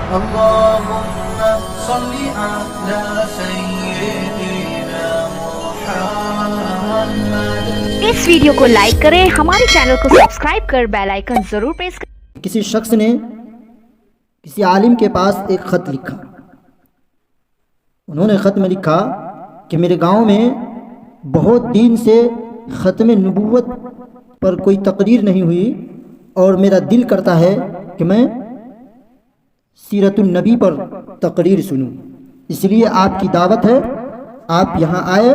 اللهم صل على سيدنا محمد. اس ویڈیو کو لائک کریں، ہمارے چینل کو سبسکرائب کر بیل آئیکن ضرور پریس کریں. کسی شخص نے کسی عالم کے پاس ایک خط لکھا. انہوں نے خط میں لکھا کہ میرے گاؤں میں بہت دن سے ختم نبوت پر کوئی تقریر نہیں ہوئی اور میرا دل کرتا ہے کہ میں سیرت النبی پر تقریر سنوں. اس لیے آپ کی دعوت ہے، آپ یہاں آئے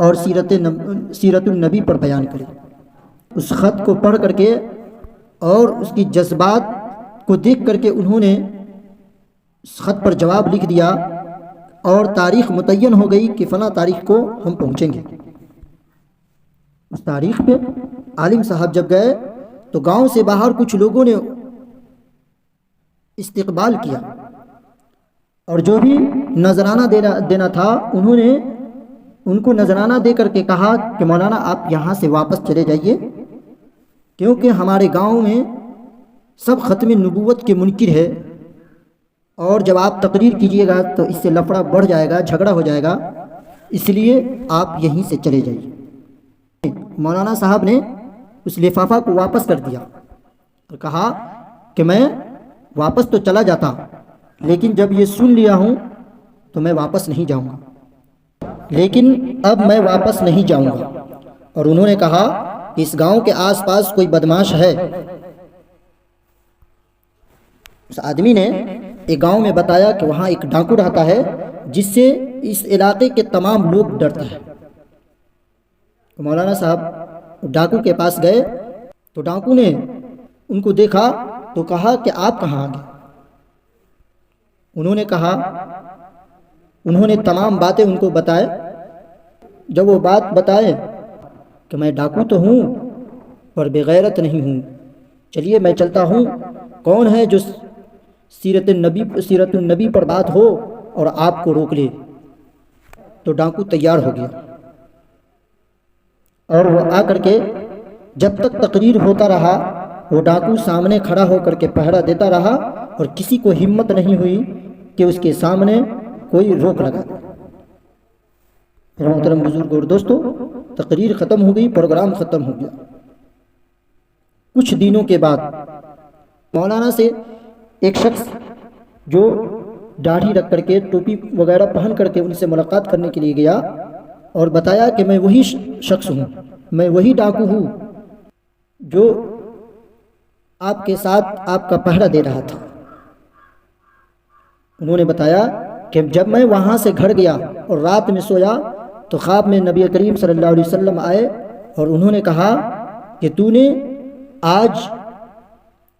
اور سیرت النبی پر بیان کریں. اس خط کو پڑھ کر کے اور اس کی جذبات کو دیکھ کر کے انہوں نے اس خط پر جواب لکھ دیا اور تاریخ متعین ہو گئی کہ فلاں تاریخ کو ہم پہنچیں گے. اس تاریخ پہ عالم صاحب جب گئے تو گاؤں سے باہر کچھ لوگوں نے استقبال کیا اور جو بھی نذرانہ دینا تھا انہوں نے ان کو نذرانہ دے کر کے کہا کہ مولانا آپ یہاں سے واپس چلے جائیے، کیونکہ ہمارے گاؤں میں سب ختم نبوت کے منکر ہے اور جب آپ تقریر کیجیے گا تو اس سے لفڑا بڑھ جائے گا، جھگڑا ہو جائے گا، اس لیے آپ یہیں سے چلے جائیے. مولانا صاحب نے اس لفافہ کو واپس کر دیا اور کہا کہ میں واپس تو چلا جاتا لیکن جب یہ سن لیا ہوں تو میں واپس نہیں جاؤں گا، لیکن اب میں واپس نہیں جاؤں گا. اور انہوں نے کہا کہ اس گاؤں کے آس پاس کوئی بدماش ہے. اس آدمی نے ایک گاؤں میں بتایا کہ وہاں ایک ڈاکو رہتا ہے جس سے اس علاقے کے تمام لوگ ڈرتے ہیں. مولانا صاحب ڈاکو کے پاس گئے تو ڈاکو نے ان کو دیکھا تو کہا کہ آپ کہاں آ گئے. انہوں نے تمام باتیں ان کو بتائے. جب وہ بات بتائے کہ میں ڈاکو تو ہوں پر بغیرت نہیں ہوں، چلیے میں چلتا ہوں، کون ہے جو سیرت النبی پر بات ہو اور آپ کو روک لے. تو ڈاکو تیار ہو گیا اور وہ آ کر کے جب تک تقریر ہوتا رہا وہ ڈاکو سامنے کھڑا ہو کر کے پہرا دیتا رہا اور کسی کو ہمت نہیں ہوئی کہ اس کے سامنے کوئی روک لگا. پھر محترم بزرگ اور دوستو، تقریر ختم ہو گئی، پروگرام ختم ہو گیا. کچھ دنوں کے بعد مولانا سے ایک شخص جو داڑھی رکھ کر کے ٹوپی وغیرہ پہن کر کے ان سے ملاقات کرنے کے لیے گیا اور بتایا کہ میں وہی شخص ہوں، میں وہی ڈاکو ہوں جو آپ کے ساتھ آپ کا پہرا دے رہا تھا. انہوں نے بتایا کہ جب میں وہاں سے گھر گیا اور رات میں سویا تو خواب میں نبی کریم صلی اللہ علیہ وسلم آئے اور انہوں نے کہا کہ تو نے آج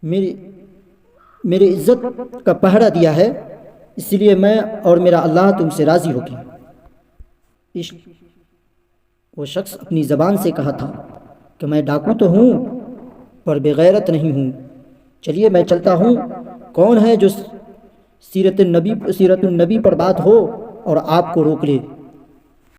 میری عزت کا پہرا دیا ہے، اس لیے میں اور میرا اللہ تم سے راضی ہو گیا. وہ شخص اپنی زبان سے کہا تھا کہ میں ڈاکو تو ہوں پر بغیرت نہیں ہوں، چلیے میں چلتا ہوں، کون ہے جو سیرت النبی پر بات ہو اور آپ کو روک لے.